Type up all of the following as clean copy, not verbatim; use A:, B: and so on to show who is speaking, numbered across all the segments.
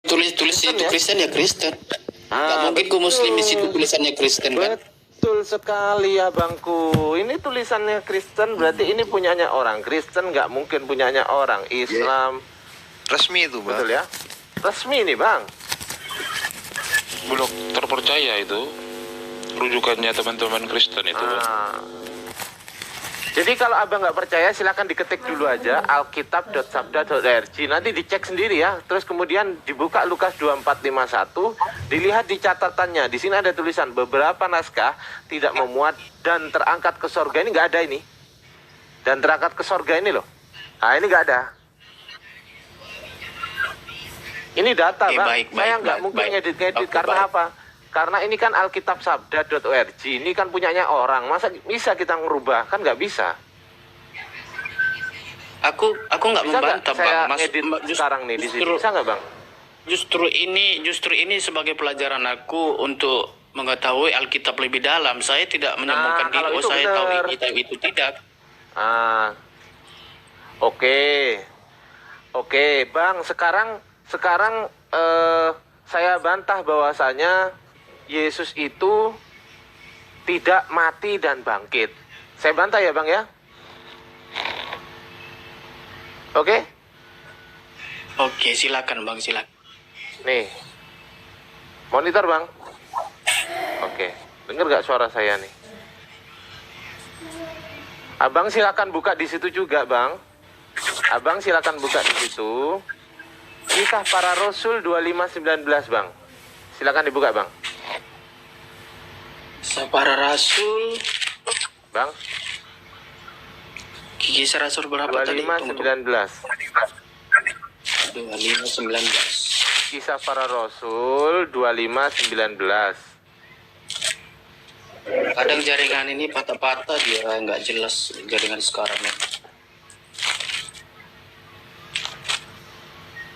A: Tulis
B: Kristen
A: itu
B: ya?
A: Kristen ya Kristen. Gak mungkin
B: Betul.
A: ku Muslim di situ tulisannya Kristen kan?
B: Betul sekali ya bangku. Ini tulisannya Kristen, berarti ini punyanya orang Kristen, nggak mungkin punyanya orang Islam.
C: Resmi itu, Bang.
B: Betul ya? Resmi nih bang.
D: Belum terpercaya itu rujukannya teman-teman Kristen itu.
B: Jadi kalau abang nggak percaya silakan diketik dulu aja alkitab.sabda.org, nanti dicek sendiri ya. Terus kemudian dibuka Lukas 24:51, dilihat di catatannya. Di sini ada tulisan beberapa naskah tidak memuat dan terangkat ke sorga. Ini nggak ada ini. Dan terangkat ke sorga ini loh. Nah ini nggak ada. Ini data bang. Saya nggak mungkin ngedit-ngedit karena apa? Karena ini kan alkitabsabda.org, ini kan punyanya orang. Masa bisa kita ngerubah? Kan nggak bisa.
A: Aku nggak
B: Bisa nggak
A: membantah
B: saya
A: bang.
B: ngedit sekarang nih di sini? Bisa nggak bang?
A: Justru ini sebagai pelajaran aku untuk mengetahui Alkitab lebih dalam. Saya tidak menyombongkan diri.
B: kalau
A: Oh
B: itu
A: saya
B: benar.
A: tahu itu tidak.
B: Oke bang. Sekarang saya bantah bahwasanya Yesus itu tidak mati dan bangkit. Saya bantah ya bang ya. Oke?
A: Oke, silakan bang, silakan.
B: Nih. Monitor bang. Oke. Dengar gak suara saya nih? Abang silakan buka di situ juga bang. Abang silakan buka di situ. Kisah Para Rasul 25:19 bang. Silakan dibuka bang.
A: Para Rasul,
B: Bang.
A: Kisah Rasul berapa tadi?
B: 25:19.
A: 25:19.
B: Kisah Para Rasul 25:19.
A: Kadang jaringan ini patah-patah, dia nggak jelas jaringan sekarang nih.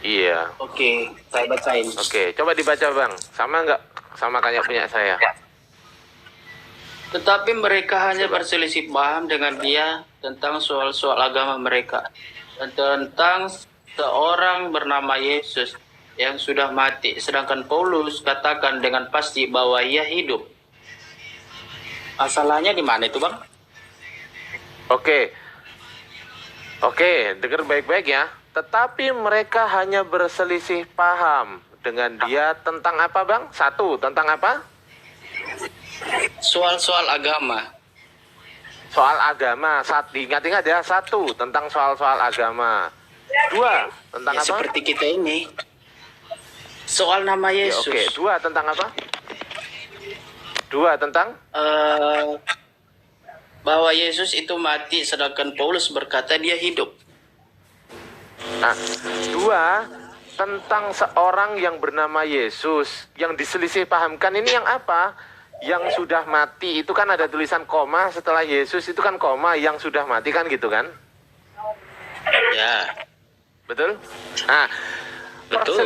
B: Iya.
A: Oke, saya bacain.
B: Oke, coba dibaca bang. Sama nggak? Sama kayak punya saya.
A: Tetapi mereka hanya berselisih paham dengan dia tentang soal-soal agama mereka dan tentang seorang bernama Yesus yang sudah mati, sedangkan Paulus katakan dengan pasti bahwa ia hidup. Masalahnya di mana itu, Bang?
B: Oke, dengar baik-baik ya. Tetapi mereka hanya berselisih paham dengan dia tentang apa bang? Satu, tentang apa?
A: Soal-soal agama.
B: Soal agama. Ingat-ingat ya. Satu, tentang soal-soal agama. Dua, tentang
A: Ya,
B: apa?
A: seperti kita ini. Soal nama
B: Ya,
A: Yesus.
B: oke, dua tentang apa? Dua tentang?
A: Bahwa Yesus itu mati, sedangkan Paulus berkata dia hidup.
B: Nah, dua tentang seorang yang bernama Yesus yang diselisih pahamkan ini yang apa? Yang sudah mati itu kan ada tulisan koma setelah Yesus itu kan koma yang sudah mati kan gitu kan?
A: Ya.
B: Betul? Nah,
A: Betul.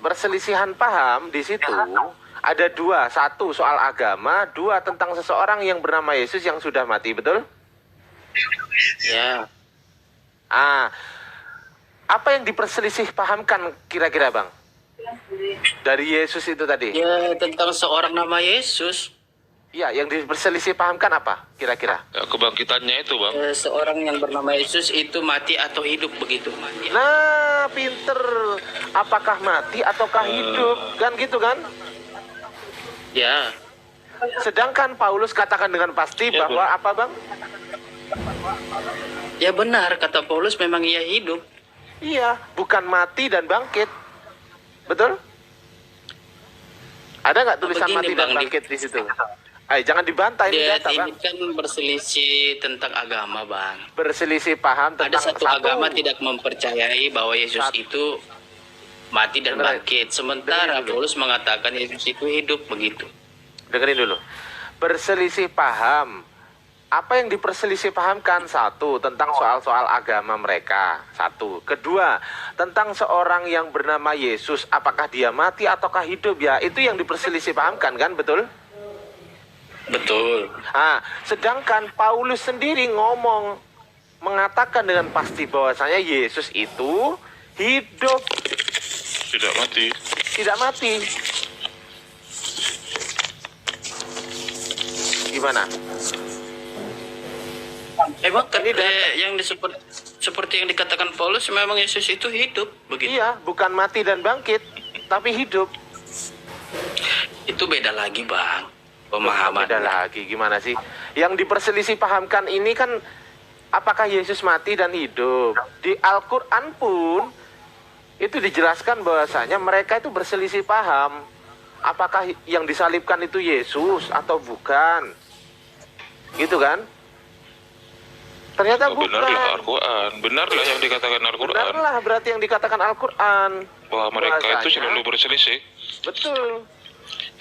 B: perselisihan paham di situ ada dua. Satu soal agama, dua tentang seseorang yang bernama Yesus yang sudah mati, betul?
A: Ya.
B: Apa yang diperselisih pahamkan kira-kira bang? Dari Yesus itu tadi?
A: Ya, tentang seorang nama Yesus.
B: Iya, yang diperselisih pahamkan apa kira-kira?
D: Ya, kebangkitannya itu, Bang.
A: Seorang yang bernama Yesus itu mati atau hidup begitu.
B: Nah, pinter. Apakah mati ataukah hidup? Kan gitu kan?
A: Ya.
B: Sedangkan Paulus katakan dengan pasti
D: Ya,
B: bahwa apa bang?
A: Ya benar, kata Paulus memang ia hidup.
B: Iya, bukan mati dan bangkit. Betul? Ada nggak tulisan
A: Begini,
B: mati dan
A: Bang,
B: bangkit di situ? Ayo, jangan dibantah ini
A: Dia
B: data bang.
A: ini kan berselisih tentang agama, Bang.
B: Berselisih paham
A: Ada
B: tentang
A: satu agama tidak mempercayai bahwa Yesus itu mati dan
B: Dengerin.
A: bangkit. Sementara
B: Dengerin dulu.
A: Paulus mengatakan Yesus itu hidup begitu.
B: Dengerin dulu. Berselisih paham. Apa yang diperselisih pahamkan? Satu, tentang soal-soal agama mereka. Satu. Kedua, tentang seorang yang bernama Yesus. Apakah dia mati ataukah hidup ya? Itu yang diperselisih pahamkan kan, betul?
A: Betul.
B: Sedangkan Paulus sendiri mengatakan dengan pasti bahwasanya Yesus itu hidup.
D: mati.
B: Tidak mati. Gimana?
A: Emang kan
B: Ini data.
A: yang seperti yang dikatakan Paulus, memang Yesus itu hidup begitu.
B: Iya, bukan mati dan bangkit, tapi hidup.
A: Itu beda lagi, Bang. Pemahaman.
B: Beda lagi, gimana sih? Yang diperselisih pahamkan ini kan apakah Yesus mati dan hidup. Di Al-Quran pun itu dijelaskan bahwasanya mereka itu berselisih paham. Apakah yang disalibkan itu Yesus atau bukan? Gitu kan? Ternyata
D: Oh, benarlah
B: bukan.
D: Al-Quran. Benarlah yang dikatakan Al-Quran.
B: Benarlah berarti yang dikatakan Al-Quran.
D: Bahwa mereka itu
B: Bahwasanya-
D: selalu berselisih.
B: Betul.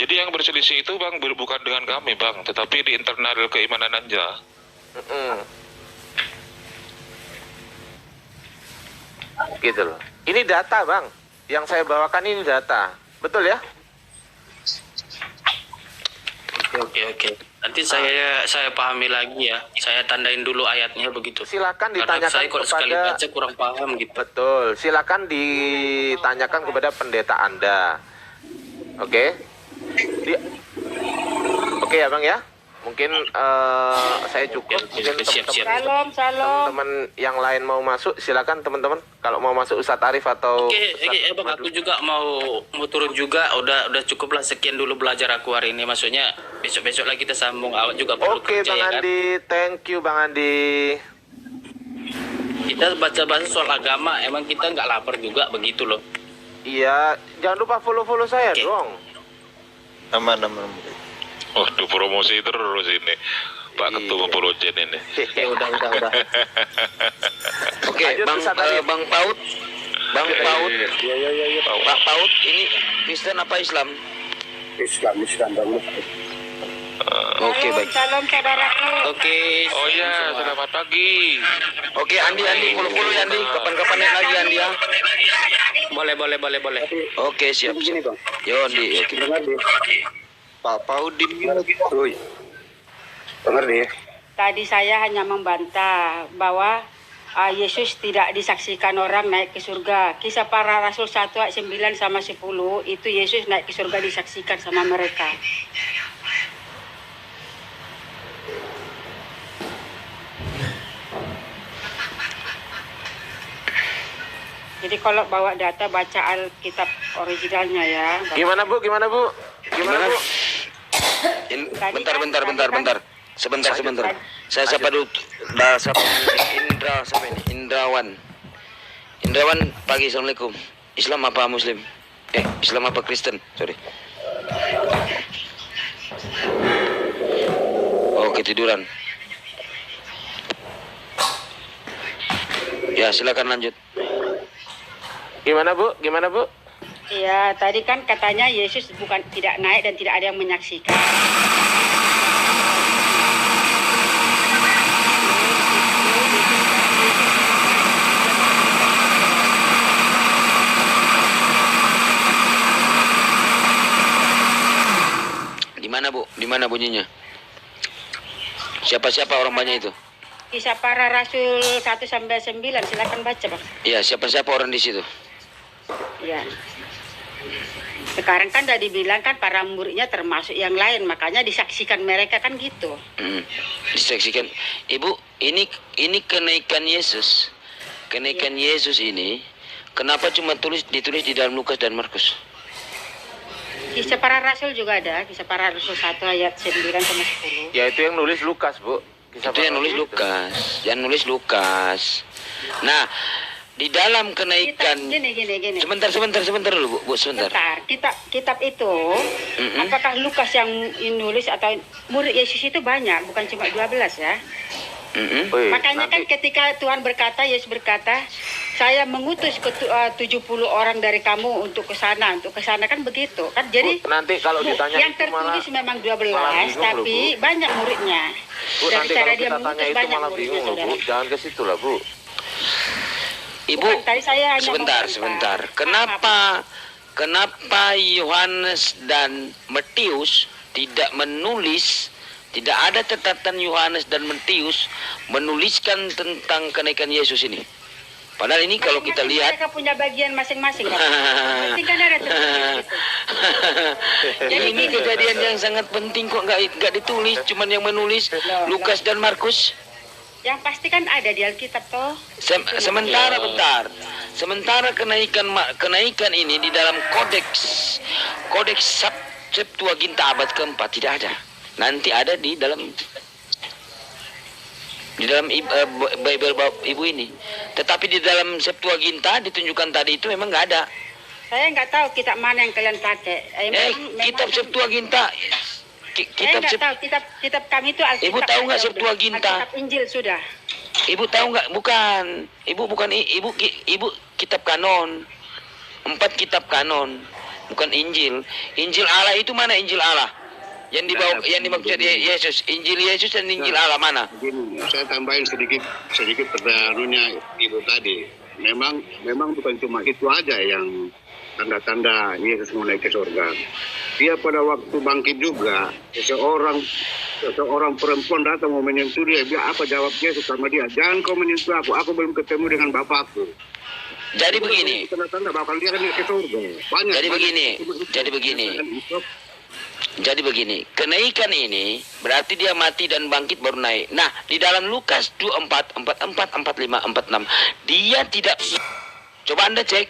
D: Jadi yang berselisih itu Bang bukan dengan kami Bang, tetapi di internal keimanan aja.
B: Mm-mm. Gitu loh. Ini data Bang. Yang saya bawakan ini data. Betul ya?
A: Oke. Nanti saya pahami lagi ya. Saya tandain dulu ayatnya begitu.
B: Silakan
A: Karena
B: ditanyakan
A: saya kalau sekali
B: kepada
A: baca kurang paham gitu.
B: Betul. Silakan ditanyakan kepada pendeta Anda. Oke? Oke ya Bang ya? Mungkin saya cukup. Mungkin
A: Siap.
B: teman-teman yang lain mau masuk, silakan teman-teman. Kalau mau masuk Ustadz Arif atau
A: Oke,
B: Ustadz
A: Bang,
B: Madu.
A: aku juga mau turun juga. Udah cukup lah, sekian dulu belajar aku hari ini. Maksudnya besok lagi kita sambung. Awak juga perlu
B: Oke
A: kerja
B: Bang
A: ya kan.
B: Andi, thank you Bang Andi.
A: Kita baca semua emang kita nggak lapar juga begitu loh.
B: Iya, jangan lupa follow saya
A: Oke.
B: dong.
C: Aman.
D: Waduh, promosi terus ini. Pak
B: Iya.
D: Ketua Polojen ini.
A: Oke, udah.
C: Oke,
B: Lanjut,
C: Bang
B: Ustaz Arif.
C: Bang Paut. Bang Paut.
B: Iya.
C: Pak Paut ini Kristen apa Islam?
E: Islam Bang.
C: Oke, baik.
F: Salam saudaraku.
A: Oke.
D: Oh ya, selamat pagi.
C: Oke, Andi follow ya Andi. Kapan-kapan naik lagi Andi ya.
A: Boleh.
C: Oke, siap.
E: Bang.
C: Yo Andi. Oke.
E: Dengar deh.
C: Pak Paudin.
E: Oi. Dengar deh.
F: Tadi saya hanya membantah bahwa Yesus tidak disaksikan orang naik ke surga. Kisah para Rasul 1 ayat 9 sama 10 itu Yesus naik ke surga disaksikan sama mereka. Jadi kalau bawa data baca Alkitab originalnya ya.
B: Gimana Bu?
C: Gimana?
B: Bu?
C: Bentar. Sebentar. Saya sapa dulu bahasa Indra sama ini. Indrawan pagi, Assalamualaikum. Islam apa Muslim? Islam apa Kristen? Sorry. Oh, ketiduran. Ya, silakan lanjut.
B: Gimana Bu?
F: Iya, tadi kan katanya Yesus bukan tidak naik dan tidak ada yang menyaksikan.
C: Di mana bunyinya? Siapa orang banyak itu?
F: Kisah para Rasul 1 sampai 9, silakan baca, Bang.
C: Iya, siapa orang di situ?
F: Ya. Sekarang kan udah dibilang kan para muridnya termasuk yang lain, makanya disaksikan mereka kan gitu.
C: Disaksikan. Ibu, ini kenaikan Yesus. Kenaikan Yesus ini kenapa cuma ditulis di dalam Lukas dan Markus?
F: Kisah para Rasul juga ada, kisah para Rasul 1 ayat 9 sama 10.
B: Ya itu yang nulis Lukas Bu.
C: Itu yang nulis Lukas. Nah, di dalam kenaikan
F: Gini.
C: Sebentar dulu, Bu, sebentar.
F: Kitab itu, apakah Lukas yang nulis atau murid Yesus itu banyak, bukan cuma 12 ya.
B: Wih,
F: Makanya kan
B: nanti-
F: ketika Yesus berkata, saya mengutus 70 orang dari kamu untuk ke sana kan begitu kan. Jadi
B: Bu, nanti kalau ditanya
F: yang
B: itu malah
F: tertulis memang 12,
B: malah bingung
F: tapi
B: loh, Bu.
F: banyak muridnya.
B: Bu,
F: Dari
B: nanti
F: cara
B: kalau
F: dia
B: kita tanya
F: mengutus
B: itu
F: banyak
B: malah
F: muridnya,
B: bingung loh Bu.
F: saudara.
B: Jangan ke situ lah Bu.
C: Ibu,
F: Bukan, tadi saya hanya
C: sebentar.
F: membantah.
C: Kenapa Yohanes dan Matius tidak ada catatan Yohanes dan Matius menuliskan tentang kenaikan Yesus ini? Padahal ini kalau kita
F: Masing-masing
C: lihat
F: mereka punya bagian masing-masing. Pak. Penting kan ada tertulis gitu.
C: jadi ini kejadian yang sangat penting kok nggak ditulis, cuman yang menulis Lukas dan Markus.
F: Yang pasti kan ada di Alkitab toh.
C: Sementara bentar, sementara kenaikan ini di dalam kodeks Septuaginta abad keempat tidak ada. Nanti ada di dalam Bible ibu ini. Tetapi di dalam Septuaginta ditunjukkan tadi itu memang nggak ada.
F: Saya nggak tahu kitab mana yang kalian pakai.
C: Kitab Septuaginta.
F: Saya nggak tahu kitab kami itu Alkitab.
C: Ibu tahu nggak
F: aja udah.
C: Septuaginta?
F: Alkitab Injil sudah.
C: Ibu tahu nggak? Bukan. Ibu kitab kanon. 4 kitab kanon. Bukan Injil. Injil Allah itu mana Injil Allah? Yang dibawa, yang dimaksud Yesus. Injil Yesus dan Injil Allah mana?
E: Begini, saya tambahin sedikit pertanyaannya Ibu tadi. Memang bukan cuma itu aja yang tanda-tanda Yesus mau naik ke surga. Dia pada waktu bangkit juga, seseorang perempuan datang mau menyentuh dia. Dia apa jawab Yesus sama dia? Jangan kau menyentuh aku belum ketemu dengan Bapakku.
C: Jadi begini.
E: Tanda-tanda bakal dia kan ke surga.
C: Jadi begini, kenaikan ini berarti dia mati dan bangkit baru naik. Nah, di dalam Lukas 24, 44, 45, 46, dia tidak... Coba Anda cek,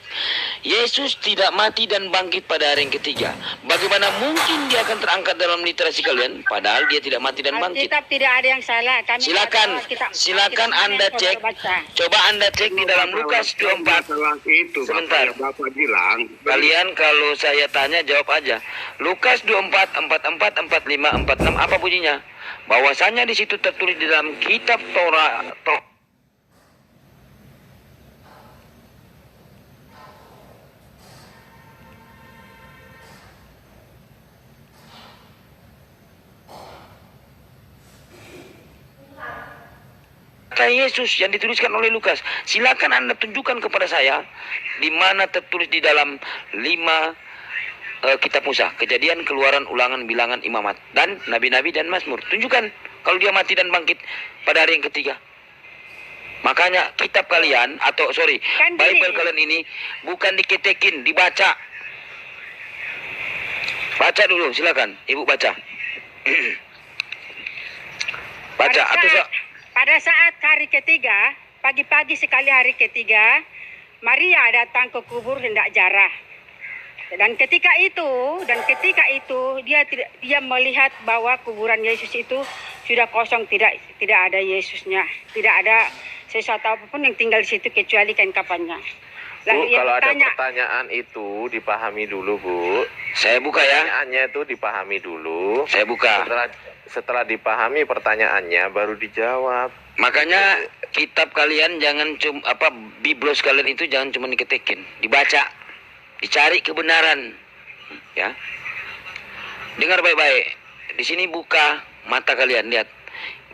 C: Yesus tidak mati dan bangkit pada hari yang ketiga. Bagaimana mungkin dia akan terangkat dalam literasi kalian, padahal dia tidak mati dan bangkit?
F: Alkitab tidak ada yang salah. Kami
C: Silakan Anda cek. Coba Anda cek di dalam Lukas 24. Sebentar.
E: Bapak bilang,
C: Kalian kalau saya tanya jawab aja. Lukas 24, 44, 45, 46 apa bunyinya? Bahwasanya di situ tertulis di dalam kitab Torah. Kata Yesus yang dituliskan oleh Lukas. Silakan Anda tunjukkan kepada saya di mana tertulis di dalam 5 kitab Musa, Kejadian, Keluaran, Ulangan, Bilangan, Imamat, dan Nabi-Nabi dan Mazmur. Tunjukkan kalau dia mati dan bangkit pada hari yang ketiga. Makanya kitab kalian Bible kalian ini bukan diketekin, dibaca. Baca dulu, silakan. Ibu baca. Baca
F: Pada saat hari ketiga, pagi-pagi sekali hari ketiga, Maria datang ke kubur hendak jarah. Dan ketika itu dia melihat bahwa kuburan Yesus itu sudah kosong, tidak ada Yesusnya, tidak ada sesuatu apapun yang tinggal di situ kecuali kain kafannya.
B: Bu, kalau ada pertanyaan itu dipahami dulu, Bu.
C: Saya buka ya.
B: Pertanyaannya itu dipahami dulu.
C: Saya buka.
B: Setelah dipahami pertanyaannya baru dijawab.
C: Makanya kitab kalian jangan biblos kalian itu jangan cuma diketekin, dibaca, dicari kebenaran, ya. Dengar baik-baik. Di sini buka mata kalian, lihat.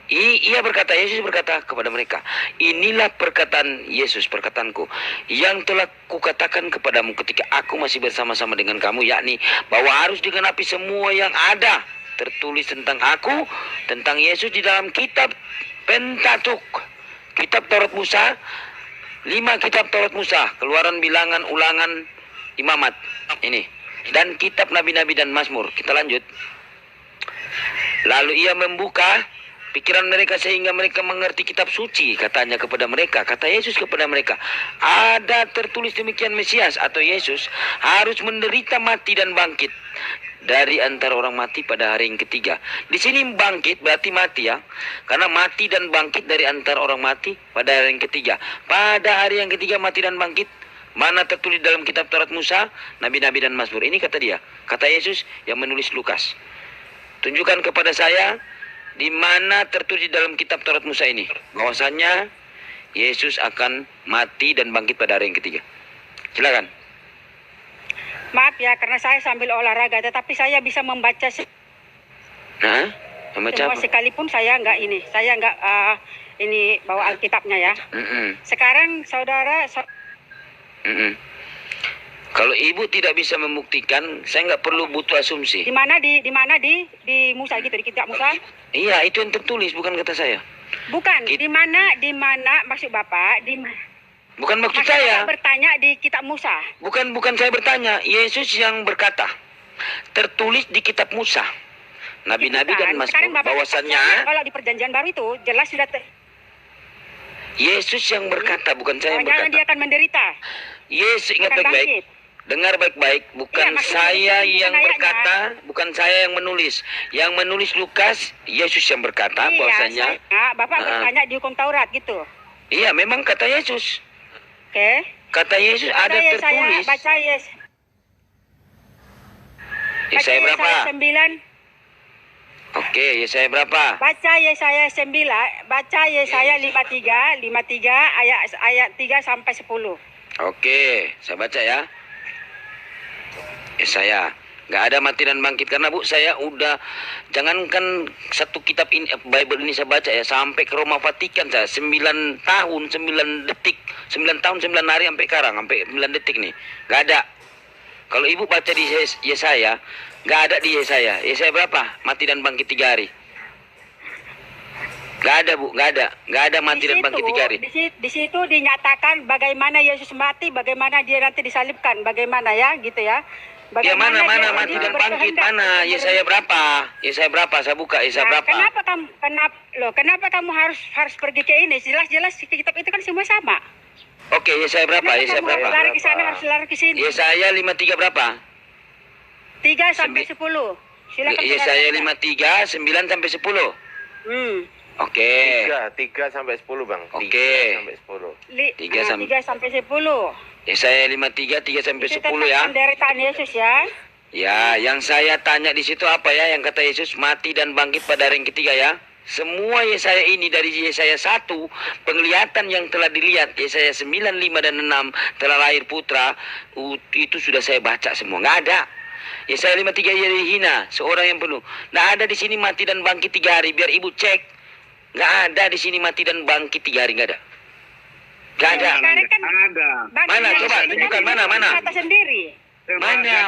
C: Yesus berkata kepada mereka, inilah perkataan Yesus, perkataanku, yang telah kukatakan kepadamu ketika aku masih bersama-sama dengan kamu, yakni bahwa harus digenapi semua yang ada tertulis tentang aku, tentang Yesus di dalam kitab Pentatuk, kitab Taurat Musa, 5 kitab Taurat Musa, Keluaran, Bilangan, Ulangan, Imamat, ini, dan kitab Nabi-Nabi dan Mazmur. Kita lanjut. Lalu ia membuka pikiran mereka sehingga mereka mengerti kitab suci. Katanya kepada mereka, kata Yesus kepada mereka, ada tertulis demikian Mesias atau Yesus harus menderita, mati dan bangkit dari antara orang mati pada hari yang ketiga. Di sini bangkit berarti mati ya. Karena mati dan bangkit dari antara orang mati pada hari yang ketiga. Pada hari yang ketiga mati dan bangkit. Mana tertulis dalam kitab Taurat Musa, Nabi-Nabi dan Mazmur. Ini kata dia. Kata Yesus yang menulis Lukas. Tunjukkan kepada saya di mana tertulis dalam kitab Taurat Musa ini bahwasanya Yesus akan mati dan bangkit pada hari yang ketiga. Silakan.
F: Maaf ya, karena saya sambil olahraga, tetapi saya bisa membaca
C: Membaca
F: semua
C: apa?
F: sekalipun saya nggak ini bawa Alkitabnya ya. Sekarang saudara.
C: Kalau ibu tidak bisa membuktikan, saya nggak perlu butuh asumsi.
F: Di mana di Musa gitu, di kitab Musa?
C: Iya, itu yang tertulis, bukan kata saya.
F: Bukan, di mana maksud Bapak,
C: Bukan maksud
F: Maka
C: saya.
F: Bapak bertanya di kitab Musa.
C: Bukan saya bertanya. Yesus yang berkata. Tertulis di kitab Musa. Nabi-nabi
F: Itu kan.
C: dan
F: Sekarang
C: Mazmur.
F: Bapak
C: Bahwasannya
F: kalau di perjanjian baru itu jelas sudah
C: Yesus yang berkata, bukan saya yang
F: jangan dia
C: berkata.
F: akan menderita.
C: Yesus, ingat
F: Akan
C: baik-baik.
F: bangkit.
C: Dengar baik-baik, bukan
F: Iya, maksudnya
C: saya
F: itu
C: yang
F: ayatnya.
C: berkata, bukan saya yang menulis. Yang menulis Lukas, Yesus yang berkata bahwasanya.
F: Bapak bertanya di hukum Taurat gitu.
C: Iya, memang kata Yesus.
F: Oke.
C: Kata Yesus ada
F: Saya
C: tertulis.
F: baca
C: Yesaya berapa?
F: 9.
C: Oke, Yesaya berapa?
F: Baca Yesaya 9, baca Yesaya 53 ayat 3 sampai 10.
C: Oke, saya baca ya. Yesaya. Nggak ada mati dan bangkit. Karena Bu, saya udah, jangankan satu kitab ini, Bible ini saya baca ya, sampai ke Roma Vatikan saya, 9 tahun, 9 detik, 9 tahun, 9 hari sampai sekarang, sampai 9 detik nih. Nggak ada. Kalau Ibu baca di Yesaya, nggak ada di Yesaya. Yesaya berapa? Mati dan bangkit 3 hari. Nggak ada Bu, nggak ada. Nggak ada mati dan bangkit 3 hari.
F: Di situ dinyatakan bagaimana Yesus mati, bagaimana dia nanti disalibkan, bagaimana ya, gitu ya.
C: Ya mana
F: dia
C: mati dan bangkit
F: berkehendak
C: mana?
F: untuk
C: Yesaya berapa? Yesaya berapa? Saya buka Yesaya
F: Nah,
C: berapa?
F: kenapa kamu harus pergi ke ini? Jelas-jelas kitab itu kan semua sama.
C: Oke, Yesaya berapa?
F: Kenapa
C: Yesaya
F: kamu harus
C: berapa?
F: lari ke sana, harus lari ke sini?
C: Yesaya 53 berapa?
F: 3 sampai 10. Silakan.
C: Yesaya
F: saudara.
C: 53 9 sampai 10. Oke.
B: 3 sampai 10 Bang. 3
C: Oke.
B: sampai 10.
C: 3 sampai
F: 3 sampai 10.
C: Yesaya 53 3 sampai
F: Itu
C: 10
F: tentang
C: ya.
F: penderitaan Yesus ya.
C: Ya, yang saya tanya di situ apa ya yang kata Yesus mati dan bangkit pada hari yang ketiga ya. Semua Yesaya ini dari Yesaya 1 penglihatan yang telah dilihat Yesaya 9 5 dan 6 telah lahir putra itu sudah saya baca semua. Nggak ada. Yesaya 53 ia dihina seorang yang penuh. Nggak ada di sini mati dan bangkit 3 hari. Biar Ibu cek. Nggak ada di sini mati dan bangkit 3 hari. Nggak ada. Nggak ada.
F: Sekarang kan
E: Ada.
C: Mana? Coba tunjukkan mana?
F: Kata sendiri.
C: Mana?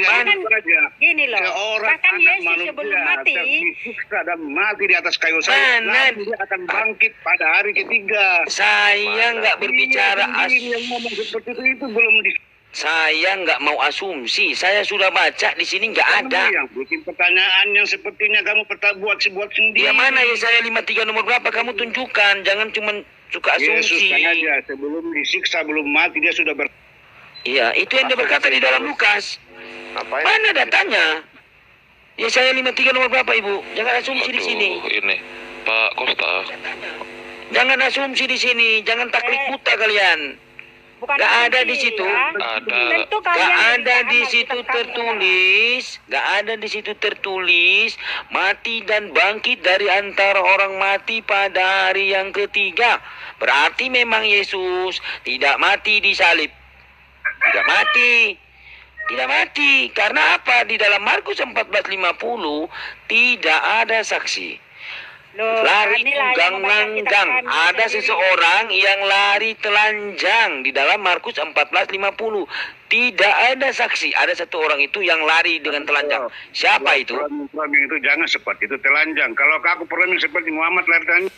F: Gini loh.
E: Seorang
F: Bahkan
E: anak
F: Yesus
E: manusia
F: sebelum mati,
E: tersiksa dan mati di atas kayu salib.
C: Mana?
E: Nanti dia akan bangkit pada hari ketiga.
C: Saya nggak berbicara
E: Dia sendiri yang ngomong seperti itu belum di.
C: Saya nggak mau asumsi. Saya sudah baca di sini nggak ada.
E: Yang bikin pertanyaan yang sepertinya kamu buat sendiri.
C: Dia mana Yesaya 53 nomor berapa? Kamu tunjukkan. Jangan cuma suka
E: Yesus
C: asumsi.
E: sengaja sebelum disiksa belum mati dia sudah
C: Iya, itu yang dia berkata di dalam Lukas.
B: Apa ya?
C: Mana datanya? Yesaya 53 nomor berapa, Ibu? Jangan asumsi di sini.
D: Ini Pak Costa.
C: Jangan asumsi di sini. Jangan taklid buta kalian.
F: bukan
C: Nggak ada
F: asumsi,
C: di situ.
F: ya.
D: Ada.
F: Tentu
C: Gak
F: kalian
C: ada
F: tidak
C: di
F: akan
C: situ
F: kita
C: tertulis, gak ada di situ tertulis mati dan bangkit dari antara orang mati pada hari yang ketiga. Berarti memang Yesus tidak mati di salib. Tidak mati. Tidak mati. Karena apa? Di dalam Markus 14:50 tidak ada saksi.
F: Loh,
C: Lari
F: kamilah yang
C: tunggang
F: membaca kitab
C: langgang.
F: kami
C: Ada
F: sendiri.
C: seseorang yang lari telanjang di dalam Markus 14:50. Tidak ada saksi. Ada satu orang itu yang lari dengan telanjang. Siapa itu?
E: Framing itu jangan seperti itu telanjang. Kalau aku framing seperti Muhammad lari telanjang.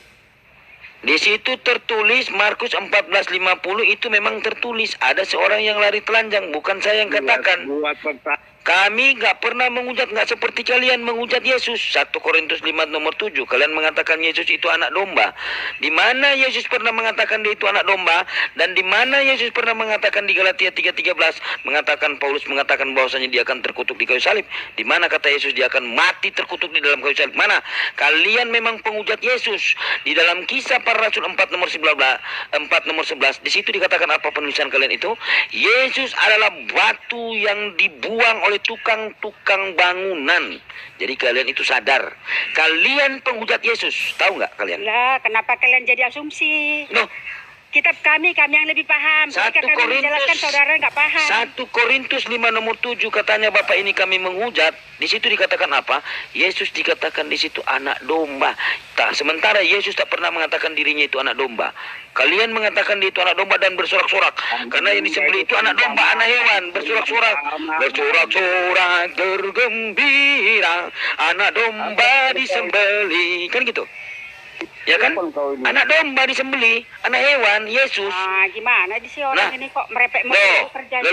C: Di situ tertulis Markus 14:50 itu memang tertulis ada seorang yang lari telanjang, bukan saya yang katakan.
E: Buat pertanyaan.
C: Kami nggak pernah menghujat, nggak seperti kalian menghujat Yesus. 1 Korintus 5 nomor 7. Kalian mengatakan Yesus itu anak domba. Di mana Yesus pernah mengatakan dia itu anak domba? Dan di mana Yesus pernah mengatakan di Galatia 3:13 mengatakan Paulus mengatakan bahwasanya dia akan terkutuk di kayu salib? Di mana kata Yesus dia akan mati terkutuk di dalam kayu salib? Mana? Kalian memang penghujat Yesus. Di dalam Kisah Para Rasul 4 nomor 11, di situ dikatakan apa penulisan kalian itu? Yesus adalah batu yang dibuang oleh tukang-tukang bangunan. Jadi kalian itu sadar. Kalian penghujat Yesus. Tahu nggak kalian?
F: Lah, kenapa kalian jadi asumsi?
C: No,
F: Kitab kami yang lebih paham.
C: 1
F: Ketika kami menjelaskan saudara nggak paham.
C: 1 Korintus 5 nomor 7 katanya Bapak ini kami menghujat. Di situ dikatakan apa? Yesus dikatakan di situ anak domba. Sementara Yesus tak pernah mengatakan dirinya itu anak domba. Kalian mengatakan dia itu anak domba dan bersorak-sorak. Karena yang disembelih itu anak domba, anak hewan, bersorak-sorak. Bersorak-sorak bergembira, anak domba disembelih. Kan gitu. Ya kan? Anak domba disembeli, anak hewan, Yesus.
F: Gimana sih orang
C: Nah.
F: ini kok merepek
C: Loh,
F: mulu kerjanya?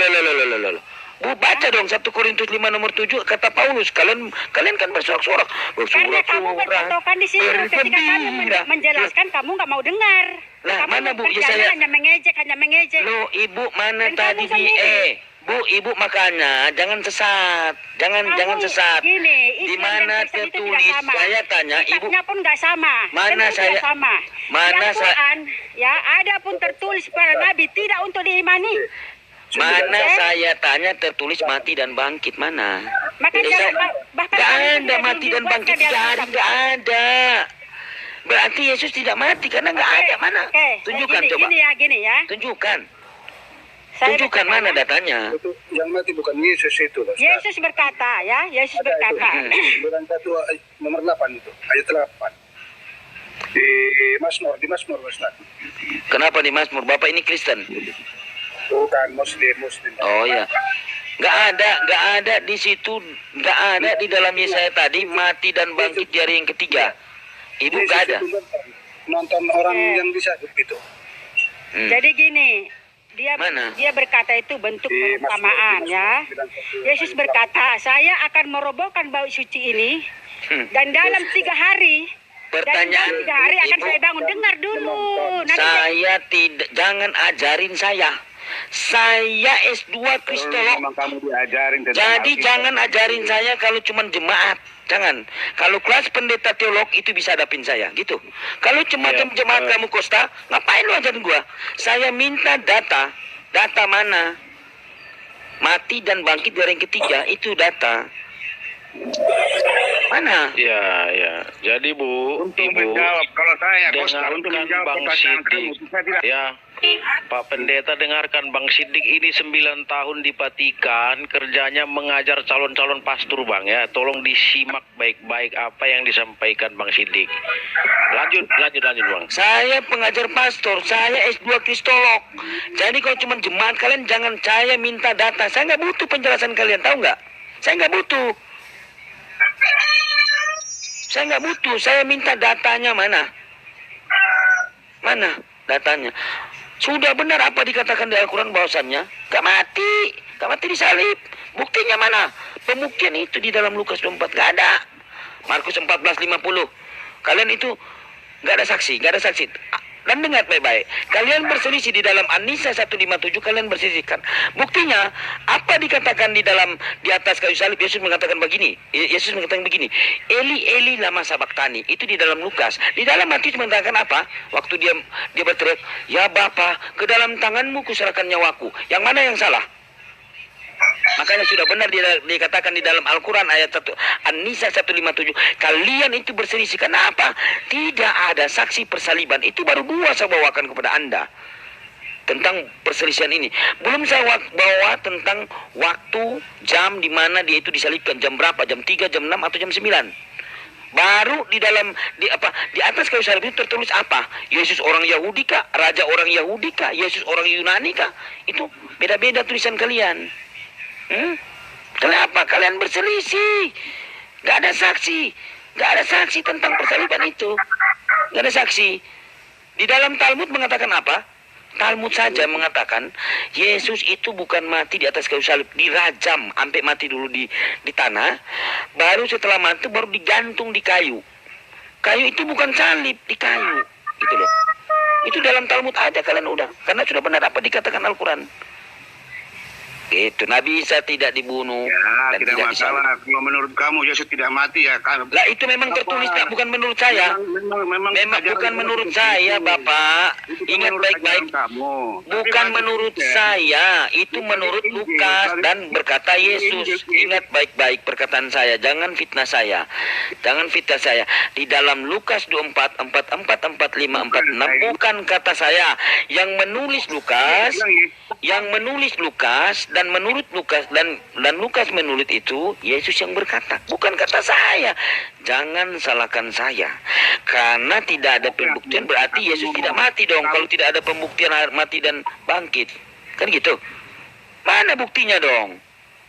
C: loh. Bu, baca dong 1 Korintus 5 nomor 7 kata Paulus, kalian kan bersorak-sorak.
F: Karena kamu berpatokan di situ. Ketika kami menjelaskan, kamu nggak mau dengar.
C: Lah,
F: Kamu
C: mana, Bu? Ya,
F: kerjanya
C: saya-
F: hanya mengejek.
C: Loh, Ibu mana
F: Dan
C: tadi
F: kamu sendiri.
C: Bu, Ibu makanya jangan sesat. Jangan
F: Kamu
C: sesat.
F: Gini,
C: Di
F: Islam
C: mana
F: dan Kristen itu tidak
C: tertulis?
F: sama.
C: Saya tanya, Ibu.
F: Kitabnya pun nggak sama.
C: Mana
F: Tentu
C: saya-
F: tidak sama.
C: mana
F: Yang
C: saya-
F: Quran, ya ada pun tertulis para nabi tidak untuk diimani.
C: Mana saya tanya tertulis mati dan bangkit mana?
F: Makanya
C: Jadi
F: bahkan
C: nggak
F: kami
C: ada
F: tidak
C: mati dan bangkit
F: dibuatkan di
C: tiga hari,
F: Alkitab.
C: nggak ada. Berarti Yesus tidak mati karena nggak ada mana?
F: Oke,
C: Tunjukkan
F: gini,
C: coba.
F: Gini ya.
C: Tunjukkan.
F: Saya
C: Tunjukkan
F: berkata,
C: mana datanya.
E: Itu yang mati bukan Yesus itu loh.
F: Yesus berkata ya, Yesus berkata.
E: Bilang 1 nomor 8 itu, ayat 8. Di Mazmur Ustaz.
C: Kenapa di Mazmur? Bapak ini Kristen.
E: Bukan Muslim.
C: Oh ya. Nggak ada di situ, nggak ada di dalam Yesaya tadi mati dan bangkit di hari yang ketiga. Ibu nggak ada.
E: Yesus itu nonton orang yang bisa gitu.
F: Jadi gini,
C: Mana?
F: dia berkata itu bentuk
E: Di
F: perumpamaan
E: Mazmur
F: ya.
E: 9.
F: Yesus berkata, saya akan merobohkan bait suci ini dan dalam 3 hari.
C: Pertanyaan,
F: dalam 3 hari akan
C: Ibu.
F: saya bangun. Dengar dulu. Nanti
C: Saya tidak, jangan ajarin saya. Saya S2 Kristolog.
E: Memang kamu diajarin tentang
C: Jadi
E: Alkitab.
C: jangan ajarin saya kalau cuma jemaat. Jangan. Kalau kelas pendeta teolog itu bisa hadapin saya, gitu. Kalau cuma jemaat kamu Costa, ngapain lu ajarin gua? Saya minta data. Data mana? Mati dan bangkit dari yang ketiga, itu data. Mana?
G: Ya. Jadi Bu,
E: Untuk
G: Ibu
E: menjawab, kalau saya Costa, untuk
G: dengarkan
E: menjawab
G: Bang
E: pertanyaan kamu,
G: Sidik.
E: saya tidak
G: Ya, Pak Pendeta dengarkan Bang Sidik ini 9 tahun di Vatikan, kerjanya mengajar calon-calon pastor Bang ya. Tolong disimak baik-baik apa yang disampaikan Bang Sidik. Lanjut Bang.
C: Saya pengajar pastor, saya S2 Kristolog. Jadi kalau cuma jemaat kalian jangan saya minta data. Saya nggak butuh penjelasan kalian, tahu nggak? Saya nggak butuh. Saya minta datanya mana? Mana datanya? Sudah benar apa dikatakan di Al-Quran bahwasannya gak mati disalib. Buktinya mana? Pembuktian itu di dalam Lukas 24 gak ada. Markus 14:50. Kalian itu gak ada saksi. Dan dengar baik-baik, kalian berselisih di dalam An-Nisa 157, kalian berselisihkan. Buktinya, apa dikatakan di atas kayu salib? Yesus mengatakan begini. Eli, Eli lama sabaktani. Itu di dalam Lukas. Di dalam Matius mengatakan apa? Waktu dia berteriak, ya Bapa, ke dalam tanganmu kuserahkan nyawaku. Yang mana yang salah? Makanya sudah benar dikatakan di dalam Al-Quran ayat 1 An-Nisa 157, kalian itu berselisih. Kenapa? Tidak ada saksi persaliban. Itu baru 2 saya bawakan kepada Anda tentang perselisihan ini. Belum saya bawa tentang waktu, jam di mana dia itu disalibkan, jam berapa, jam 3, jam 6 atau jam 9. Baru di atas kayu salib itu tertulis apa? Yesus orang Yahudi kah? Raja orang Yahudi kah? Yesus orang Yunani kah? Itu beda-beda tulisan kalian. Kenapa kalian berselisih? Gak ada saksi tentang persaliban itu. Gak ada saksi. Di dalam Talmud mengatakan apa? Talmud saja mengatakan Yesus itu bukan mati di atas kayu salib, dirajam sampai mati dulu di tanah. Baru setelah mati baru digantung di kayu. Kayu itu bukan salib, di kayu. Gitu loh. Itu dalam Talmud aja kalian udah. Karena sudah benar apa dikatakan Al-Quran. Itu Nabi Isa tidak dibunuh
E: Ya,
C: dan
E: tidak
C: tidak
E: masalah.
C: disalib.
E: Kalau menurut kamu Yesus tidak mati ya kan.
C: Lah itu memang tertulis Kak, bukan menurut saya.
E: Memang
C: Memang
E: ajaran
C: bukan
E: kamu
C: menurut
E: seperti
C: saya,
E: itu.
C: Bapak.
E: Itu kan
C: Ingat
E: menurut
C: baik-baik.
E: ajaran kamu. Tapi
C: Bukan
E: masih
C: menurut
E: Kristen.
C: saya, itu
E: Bukan
C: menurut
E: Injil,
C: Lukas
E: dari-
C: dan berkata Yesus.
E: Injil.
C: Ingat baik-baik perkataan saya, jangan fitnah saya. Jangan fitnah saya. Di dalam Lukas 24, 44, 45, 46 bukan kata saya. Yang menulis Lukas dan menurut Lukas dan Lukas menulis itu Yesus yang berkata, bukan kata saya. Jangan salahkan saya. Karena tidak ada pembuktian berarti Yesus tidak mati dong. Kalau tidak ada pembuktian mati dan bangkit. Kan gitu. Mana buktinya dong?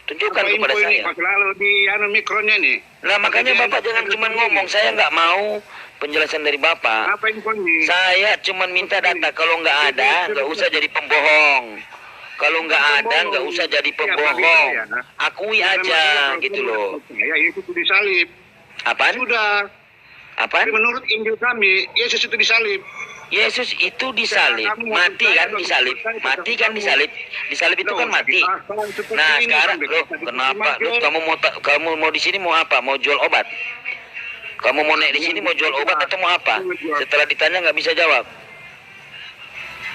C: Tunjukkan
E: Apa
C: kepada
E: info ini?
C: saya.
E: Pak lalu di mikronya nih.
C: Nah, makanya Bapak jangan cuma ngomong. Saya nggak mau penjelasan dari Bapak.
E: Apa info ini?
C: Saya cuma minta data. Kalau nggak ada, nggak usah jadi pembohong. Kalau nggak ada, nggak usah jadi pembohong. Akui aja, gitu loh.
E: Ya, Yesus itu disalib.
C: Apaan?
E: Sudah.
C: Apaan?
E: Tapi menurut Injil kami, Yesus itu disalib.
C: Yesus itu disalib, mati kan disalib, mati kan disalib, disalib itu kan mati. Nah sekarang lo kenapa? Lo kamu mau di sini mau apa? Mau jual obat? Kamu mau naik di sini mau jual obat atau mau apa? Setelah ditanya nggak bisa jawab.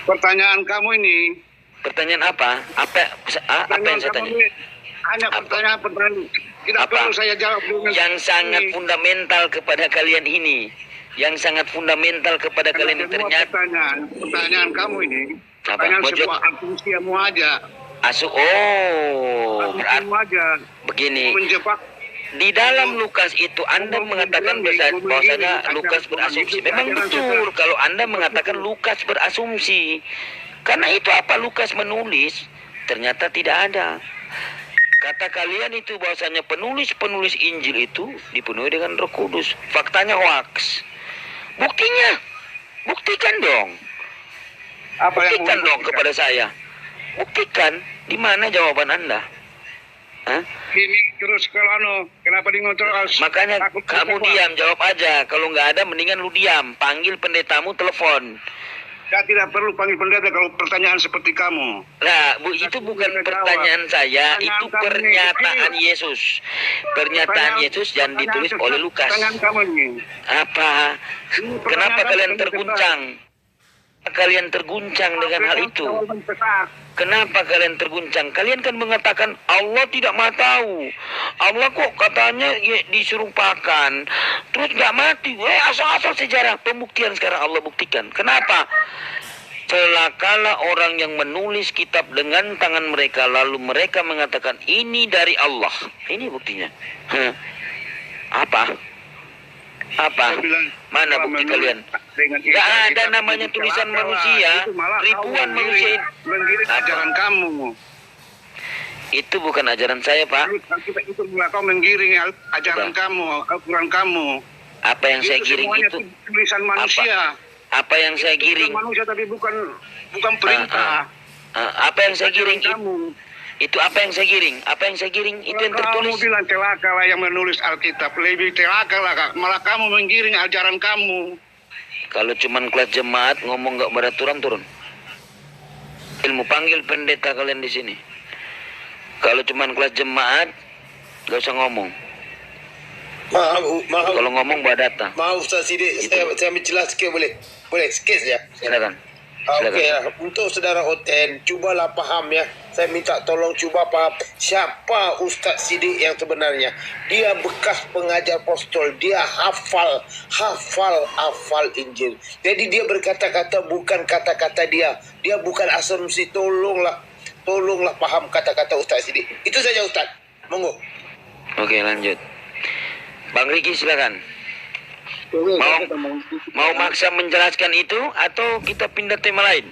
E: Pertanyaan kamu ini.
C: Pertanyaan apa? Apa yang saya tanya?
E: Hanya pertanyaan. Tidak
C: Apa?
E: perlu saya jawab dengan
C: Yang sangat fundamental kepada kalian ini, yang sangat fundamental kepada kalian ini ternyata.
E: Pertanyaan kamu ini.
C: Apa?
E: Pertanyaan
C: Mau
E: sebuah asumsimu aja.
C: Berarti
E: Asumsimu aja.
C: begini.
E: Menjebak.
C: Di dalam Lukas itu Anda mengatakan bahwasanya Lukas berasumsi. Memang betul kalau Anda mengatakan Lukas berasumsi. Karena itu apa Lukas menulis ternyata tidak ada. Kata kalian itu bahwasanya penulis-penulis Injil itu dipenuhi dengan Roh Kudus. Faktanya hoax. Buktinya. Buktikan dong. Buktikan dong kepada saya. Buktikan. Di mana jawaban Anda? Hah?
E: Ini terus kalau kenapa di ngotor?
C: Makanya kamu diam, jawab aja. Kalau nggak ada, mendingan lu diam. Panggil pendetamu, telepon.
E: Saya tidak perlu panggil pendeta kalau pertanyaan seperti kamu.
C: Nah, itu bukan pertanyaan saya, itu pernyataan Yesus. Pernyataan Yesus yang ditulis oleh Lukas.
E: Pertanyaan kamu ini.
C: Apa? Kenapa kalian terguncang? Kalian terguncang dengan hal itu? Kenapa kalian terguncang? Kalian kan mengatakan Allah tidak mau tahu. Allah kok katanya diserupakan. Terus nggak mati. Asal-asal sejarah. Pembuktian sekarang Allah buktikan. Kenapa? Celakalah orang yang menulis kitab dengan tangan mereka. Lalu mereka mengatakan ini dari Allah. Ini buktinya. Apa? Apa? Mana bukti kalian? Gak ada namanya tulisan manusia. Ribuan manusia.
E: Ajaran kamu.
C: Itu bukan ajaran saya, Pak.
E: Itu kau menggiring ajaran kamu, Al-Quran kamu.
C: Apa yang saya giring itu?
E: Tulisan manusia.
C: Apa yang saya giring?
E: Manusia tapi bukan perintah.
C: Apa yang saya giring itu apa yang saya giring? Apa yang saya giring itu yang tertulis.
E: Kamu bilang celaka lah yang menulis Alkitab. Lebih celaka lah, Kak. Malah kamu menggiring ajaran kamu.
C: Kalau cuman kelas jemaat ngomong nggak beraturan turun. Ilmu panggil pendeta kalian di sini. Kalau cuman kelas jemaat nggak usah ngomong.
H: Maaf.
C: Kalau ngomong bawa data.
H: Maaf Ustaz Sidik, saya menjelaskan boleh sikit ya.
C: Silakan.
H: Okey, untuk saudara Oten, cubalah faham ya. Saya minta tolong cuba faham siapa Ustaz Sidik yang sebenarnya. Dia bekas pengajar apostol, dia hafal Injil. Jadi dia berkata-kata bukan kata-kata dia. Dia bukan asumsi. Tolonglah faham kata-kata Ustaz Sidik. Itu saja Ustaz. Monggo.
C: Oke, lanjut. Bang Riki silakan. Mau maksa menjelaskan itu atau kita pindah tema lain?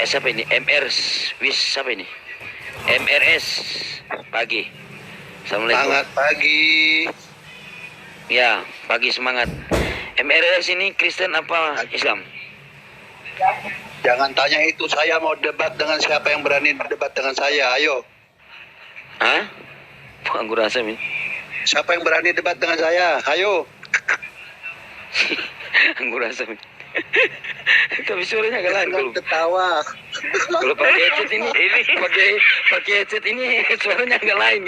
C: Siapa ini? Siapa ini? MRS pagi. Assalamualaikum.
H: Semangat pagi.
C: Ya, pagi semangat. MRS ini Kristen apa Islam?
H: Jangan tanya itu, saya mau debat dengan siapa yang berani debat dengan saya. Ayo.
C: Hah? Aku rasa ini.
H: Siapa yang berani debat dengan saya? Ayo.
C: Aku rasa ini. Tapi suaranya agak lain.
H: Jangan ketawa.
C: Kalau pakai headset ini pakai headset ini suaranya agak lain.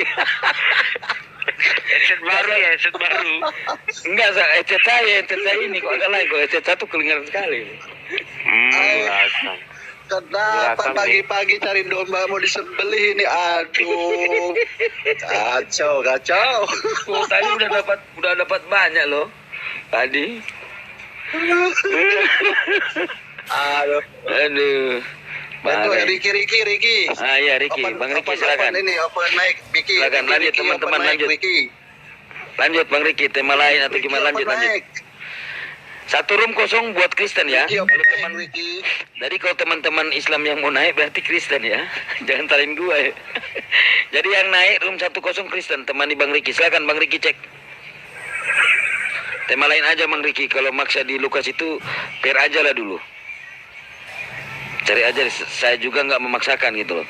G: Headset baru ya, headset baru.
C: Enggak, headset saya ini kok agak lain. Kalau headset satu kedengaran sekali.
H: Kenapa pagi-pagi cari domba mau disembelih ini? Aduh. Kacau.
C: Oh, tadi udah dapat banyak loh. Tadi. Aduh.
H: Bantu ya Riki.
C: Ah ya Riki, Bang Riki silakan.
H: Ini open mic Riki.
C: Silakan lanjut teman-teman lanjut.
H: Riki.
C: Lanjut Bang Riki, tema lain atau gimana lanjut. Satu room kosong buat Kristen ya.
H: Iya,
C: Kalau
H: baik,
C: teman,
H: Ricky.
C: jadi kalau teman-teman Islam yang mau naik berarti Kristen ya. Jangan talin gua ya. Jadi yang naik room 10 Kristen, temani Bang Riki. Silakan Bang Riki cek. Tema lain aja Bang Riki. Kalau maksa di Lukas itu per aja lah dulu. Cari aja. Saya juga nggak memaksakan gitu loh.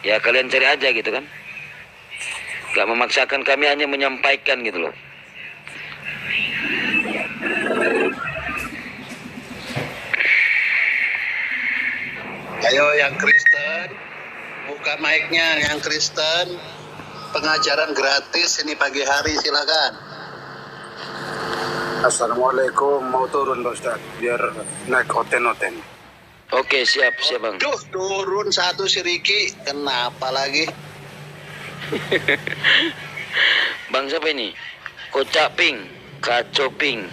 C: Ya kalian cari aja gitu kan. Nggak memaksakan, kami hanya menyampaikan gitu loh.
E: Ayo yang Kristen, buka mic-nya yang Kristen. Pengajaran gratis ini pagi hari, silakan.
I: Assalamualaikum, mau turun Pak Ustaz, biar naik oten-oten.
C: Oke, siap Bang.
E: Duh, turun satu si Riki, kenapa lagi?
C: Bang siapa ini? Kocak Pink, Kacau Pink.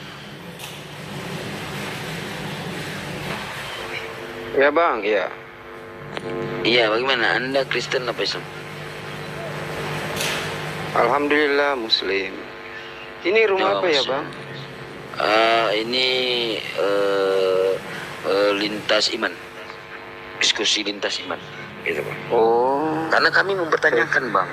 B: Ya Bang, ya.
C: Iya, bagaimana? Anda Kristen apa Islam?
B: Alhamdulillah Muslim. Ini rumah
C: Oh,
B: apa ya
C: Muslim.
B: Bang?
C: Ini lintas iman, diskusi lintas iman, gitu Bang.
B: Oh,
C: Karena kami mempertanyakan Bang,